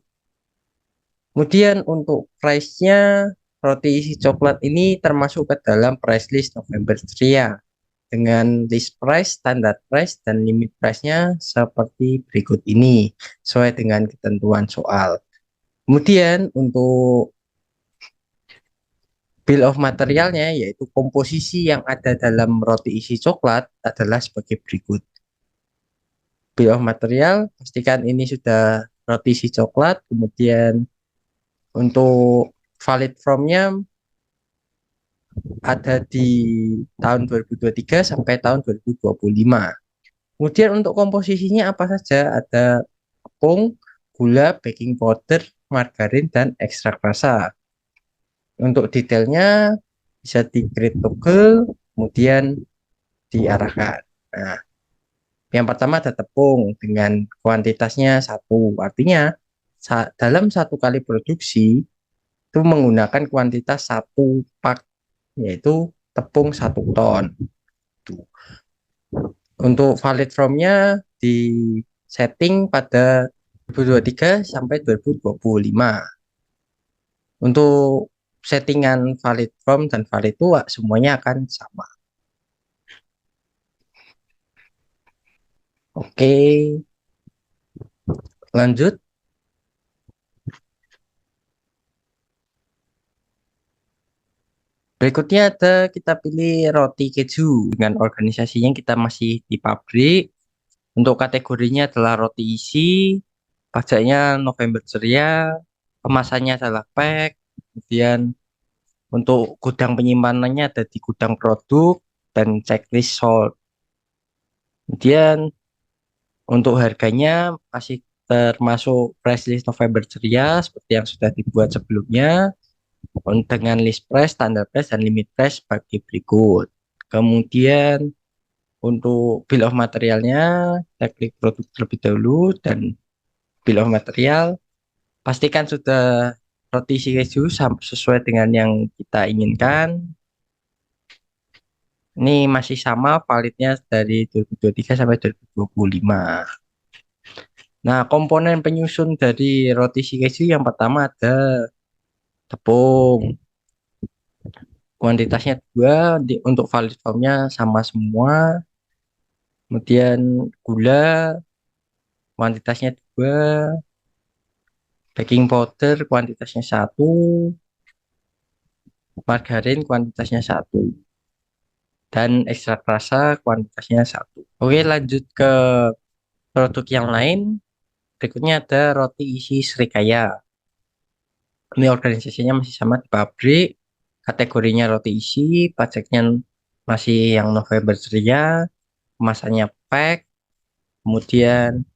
Kemudian untuk price-nya, roti isi coklat ini termasuk ke dalam price list November Ceria dengan list price, standard price, dan limit price-nya seperti berikut ini sesuai dengan ketentuan soal. Kemudian untuk bill of materialnya, yaitu komposisi yang ada dalam roti isi coklat, adalah sebagai berikut. Bill of material, pastikan ini sudah roti isi coklat. Kemudian untuk valid from-nya ada di tahun 2023 sampai tahun 2025. Kemudian untuk komposisinya apa saja? Ada tepung, gula, baking powder, margarin, dan ekstrak rasa. Untuk detailnya bisa di-create toggle, kemudian diarahkan. Nah, yang pertama ada tepung dengan kuantitasnya 1. Artinya dalam 1 kali produksi itu menggunakan kuantitas 1 pak, yaitu tepung 1 ton. Tuh. Untuk valid from-nya di setting pada 2023 sampai 2025. Untuk settingan valid from dan valid to semuanya akan sama. Oke, lanjut. Berikutnya ada kita pilih roti keju dengan organisasinya kita masih di pabrik. Untuk kategorinya adalah roti isi, pajaknya November Ceria, kemasannya adalah pack. Kemudian untuk gudang penyimpanannya ada di gudang produk dan checklist sold. Kemudian untuk harganya masih termasuk price list November Ceria seperti yang sudah dibuat sebelumnya dengan list price, standard price, dan limit price sebagai berikut. Kemudian untuk bill of materialnya kita klik produk terlebih dahulu dan bill of material. Pastikan sudah roti isi keju sesuai dengan yang kita inginkan. Ini masih sama validnya dari 2023 sampai 2025. Nah, komponen penyusun dari roti isi keju yang pertama ada tepung. Kuantitasnya 2, untuk valid formnya sama semua. Kemudian gula, kuantitasnya 2. Baking powder, kuantitasnya 1. Margarin, kuantitasnya 1. Dan ekstrak rasa, kuantitasnya 1. Oke, lanjut ke produk yang lain. Berikutnya ada roti isi Srikaya. Ini organisasinya masih sama di pabrik. Kategorinya roti isi, pajaknya masih yang November Ceria, kemasannya pack, kemudian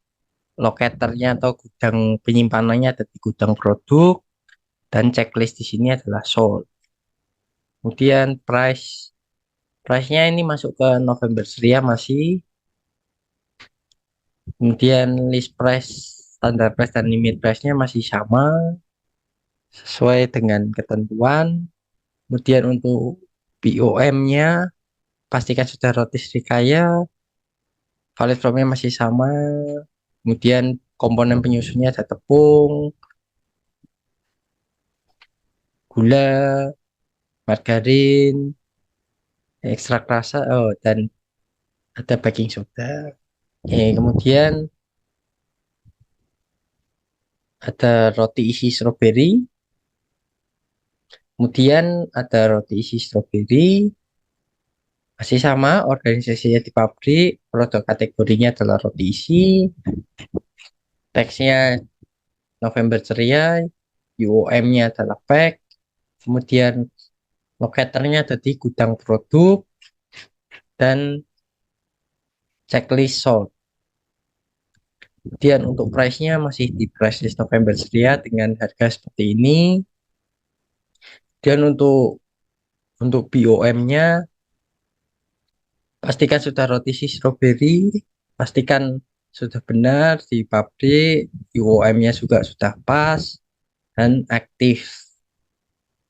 locatornya atau gudang penyimpanannya ada di gudang produk, dan checklist di sini adalah sold. Kemudian price-nya ini masuk ke November Ceria masih. Kemudian list price, standar price dan limit price-nya masih sama sesuai dengan ketentuan. Kemudian untuk BOM-nya pastikan sudah roti serikaya, valid from-nya masih sama. Kemudian komponen penyusunnya ada tepung, gula, margarin, ekstrak rasa, dan ada baking soda. Kemudian ada roti isi stroberi. Kemudian ada roti isi stroberi. Masih sama, organisasinya di pabrik, produk kategorinya adalah roti isi, teksnya November Ceria, UOM-nya adalah pack, kemudian locatornya ada di gudang produk, dan checklist sold. Kemudian untuk price-nya masih di price list November Ceria dengan harga seperti ini. Dan untuk BOM-nya pastikan sudah roti si strawberry, pastikan sudah benar di pabrik, UOM-nya juga sudah pas dan aktif.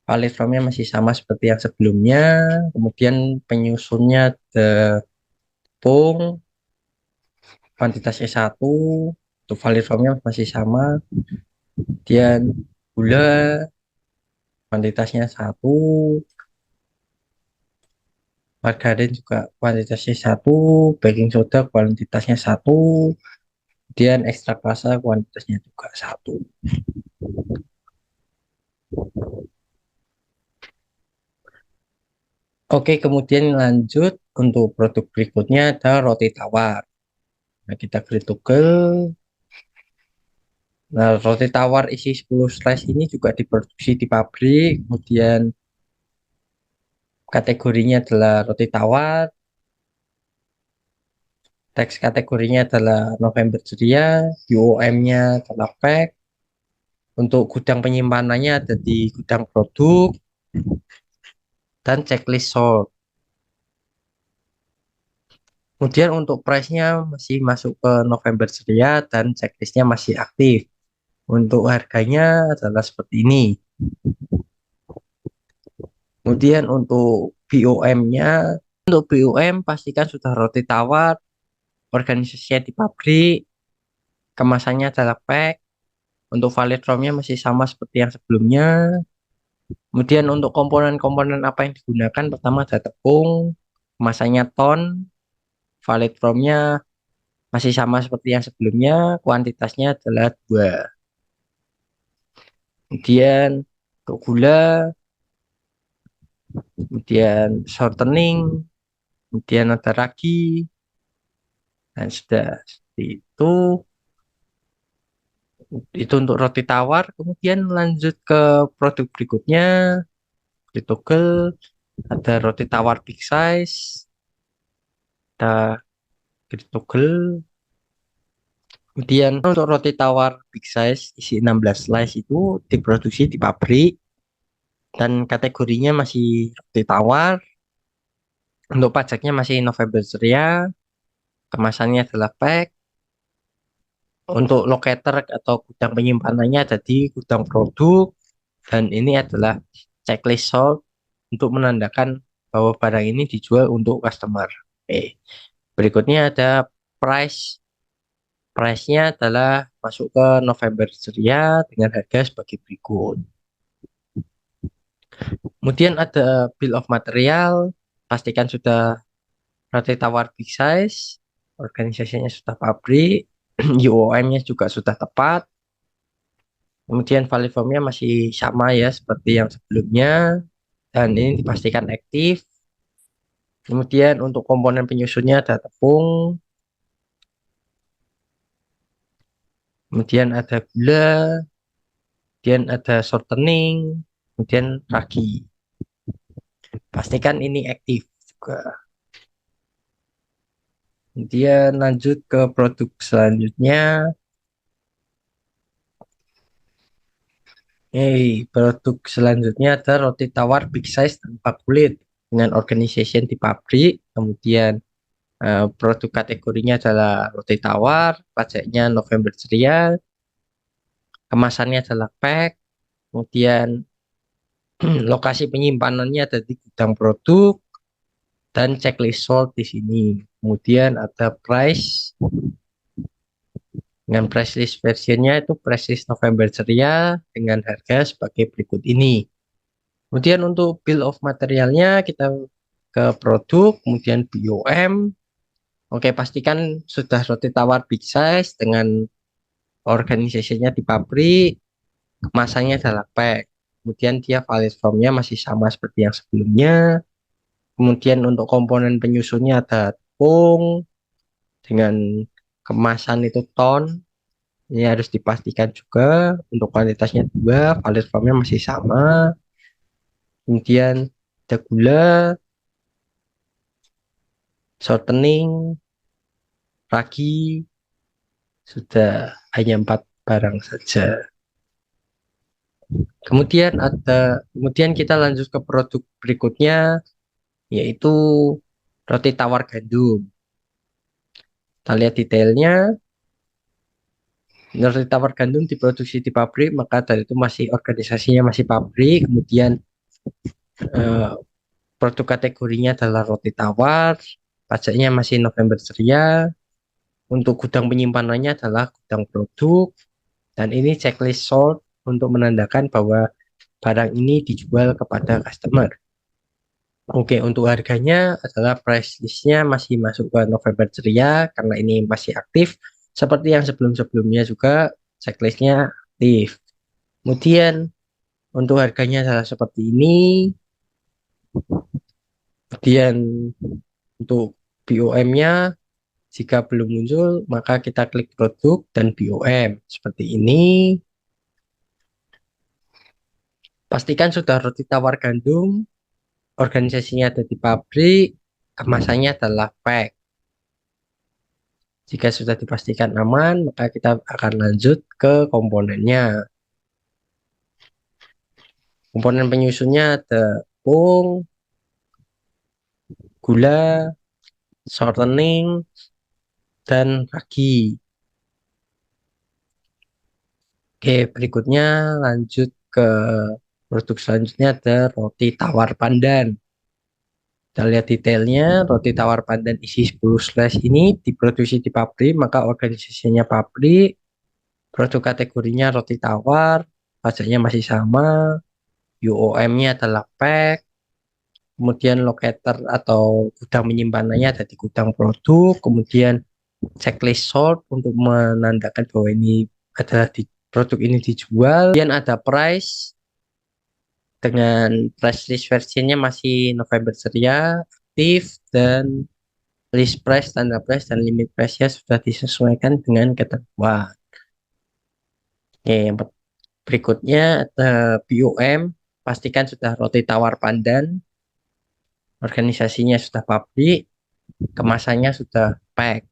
Valid from-nya masih sama seperti yang sebelumnya. Kemudian penyusunnya tepung, kuantitasnya 1, untuk valid from-nya masih sama. Kemudian gula, kuantitasnya 1, margarin juga kuantitasnya 1, baking soda kuantitasnya 1, kemudian ekstrak rasa kuantitasnya juga 1. Oke, kemudian lanjut untuk produk berikutnya ada roti tawar. Nah, kita klik Google. Nah, roti tawar isi 10 slice ini juga diproduksi di pabrik. Kemudian kategorinya adalah roti tawar. Teks kategorinya adalah November Ceria. UOM-nya adalah pack. Untuk gudang penyimpanannya ada di gudang produk. Dan checklist sold. Kemudian untuk price-nya masih masuk ke November Ceria dan checklist-nya masih aktif. Untuk harganya adalah seperti ini. Kemudian untuk BOM-nya, untuk BOM pastikan sudah roti tawar, organisasinya di pabrik, kemasannya adalah pack. Untuk valid from-nya masih sama seperti yang sebelumnya. Kemudian untuk komponen-komponen apa yang digunakan, pertama ada tepung, kemasannya ton, valid from-nya masih sama seperti yang sebelumnya, kuantitasnya adalah 2. Kemudian untuk gula, kemudian shortening, kemudian ada ragi, dan sudah seperti itu untuk roti tawar. Kemudian lanjut ke produk berikutnya di Toggle, ada roti tawar big size, ada di Toggle. Kemudian untuk roti tawar big size isi 16 slice itu diproduksi di pabrik dan kategorinya masih roti tawar. Untuk pajaknya masih November Ceria, kemasannya adalah pack. Untuk locator atau gudang penyimpanannya ada di gudang produk, dan ini adalah checklist sold untuk menandakan bahwa barang ini dijual untuk customer. Oke. Berikutnya ada price. Price-nya adalah masuk ke November Ceria dengan harga sebagai berikut. Kemudian ada bill of material, pastikan sudah roti tawar big size, organisasinya sudah pabrik, UOM-nya juga sudah tepat. Kemudian valid form-nya masih sama ya seperti yang sebelumnya, dan ini dipastikan aktif. Kemudian untuk komponen penyusunnya ada tepung, kemudian ada gula, kemudian ada shortening, kemudian ragi. Pastikan ini aktif juga. Kemudian lanjut ke produk selanjutnya. Produk selanjutnya ada roti tawar big size tanpa kulit dengan organization di pabrik. Kemudian produk kategorinya adalah roti tawar, pajaknya November Ceria, kemasannya adalah pack. Kemudian lokasi penyimpanannya ada di gudang produk dan checklist sold di sini. Kemudian ada price dengan price list versionnya itu price list November Ceria dengan harga sebagai berikut ini. Kemudian untuk bill of materialnya kita ke produk, kemudian BOM. Oke, pastikan sudah roti tawar big size dengan organisasinya di pabrik, kemasannya adalah pack. Kemudian dia valid formnya masih sama seperti yang sebelumnya. Kemudian untuk komponen penyusunnya ada tepung dengan kemasan itu ton. Ini harus dipastikan juga untuk kuantitasnya 2, valid formnya masih sama. Kemudian ada gula, shortening, ragi, sudah hanya 4 barang saja. Kemudian kita lanjut ke produk berikutnya, yaitu roti tawar gandum. Kita lihat detailnya. Roti tawar gandum diproduksi di pabrik, maka dari itu masih organisasinya masih pabrik. Kemudian eh, produk kategorinya adalah roti tawar, pajaknya masih November Ceria. Untuk gudang penyimpanannya adalah gudang produk, dan ini checklist sold untuk menandakan bahwa barang ini dijual kepada customer. Oke, untuk harganya adalah price listnya masih masuk ke November Ceria karena ini masih aktif. Seperti yang sebelum-sebelumnya juga checklistnya aktif. Kemudian untuk harganya adalah seperti ini. Kemudian untuk BOM-nya jika belum muncul maka kita klik produk dan BOM seperti ini. Pastikan sudah roti tawar gandum, organisasinya ada di pabrik, kemasannya adalah pack. Jika sudah dipastikan aman, maka kita akan lanjut ke komponennya. Komponen penyusunnya ada tepung, gula, shortening, dan ragi. Oke, berikutnya lanjut ke produk selanjutnya ada roti tawar pandan. Kita lihat detailnya, roti tawar pandan isi 10 slice ini diproduksi di pabrik, maka organisasinya pabrik, produk kategorinya roti tawar, pajaknya masih sama, UOM-nya adalah pack, kemudian locator atau gudang penyimpanannya ada di gudang produk, kemudian checklist sold untuk menandakan bahwa ini adalah produk ini dijual, kemudian ada price dengan price list versinya masih November Ceria aktif, dan list price, standar price, dan limit price-nya sudah disesuaikan dengan ketentuan. Oke, yang berikutnya ada BOM, pastikan sudah roti tawar pandan, organisasinya sudah pabrik, kemasannya sudah pack.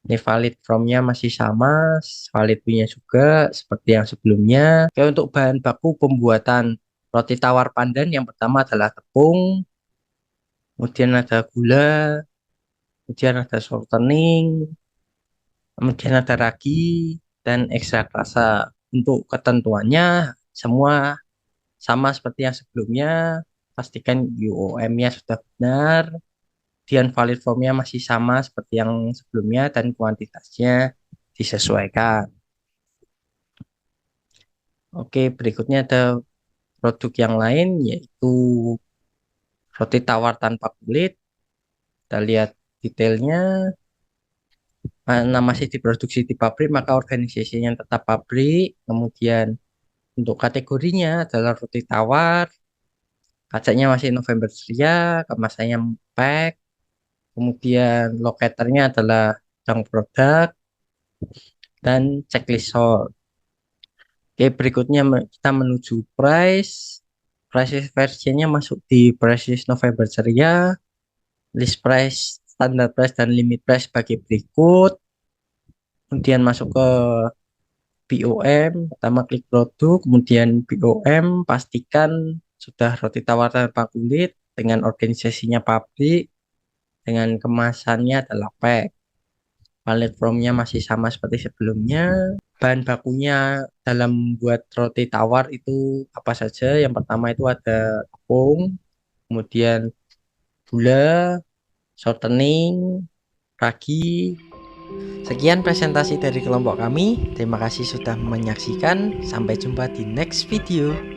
Ini valid from-nya masih sama, valid punya juga seperti yang sebelumnya. Oke, untuk bahan baku pembuatan roti tawar pandan yang pertama adalah tepung, kemudian ada gula, kemudian ada shortening, kemudian ada ragi, dan ekstrak rasa. Untuk ketentuannya semua sama seperti yang sebelumnya. Pastikan UOM-nya sudah benar, kemudian valid formnya masih sama seperti yang sebelumnya, dan kuantitasnya disesuaikan. Oke, berikutnya ada produk yang lain yaitu roti tawar tanpa kulit. Kita lihat detailnya. Karena masih diproduksi di pabrik, maka organisasinya tetap pabrik. Kemudian untuk kategorinya adalah roti tawar, pajaknya masih November Ceria, kemasannya pack. Kemudian locatornya adalah bank produk dan checklist sold. Oke, berikutnya kita menuju price. Price list versinya masuk di price list November Ceria, list price, standar price, dan limit price sebagai berikut. Kemudian masuk ke BOM, pertama klik produk, kemudian BOM, pastikan sudah roti tawar tanpa kulit dengan organisasinya pabrik, dengan kemasannya adalah pack. Palette formnya masih sama seperti sebelumnya. Bahan bakunya dalam membuat roti tawar itu apa saja? Yang pertama itu ada tepung, kemudian gula, shortening, ragi. Sekian presentasi dari kelompok kami. Terima kasih sudah menyaksikan. Sampai jumpa di next video.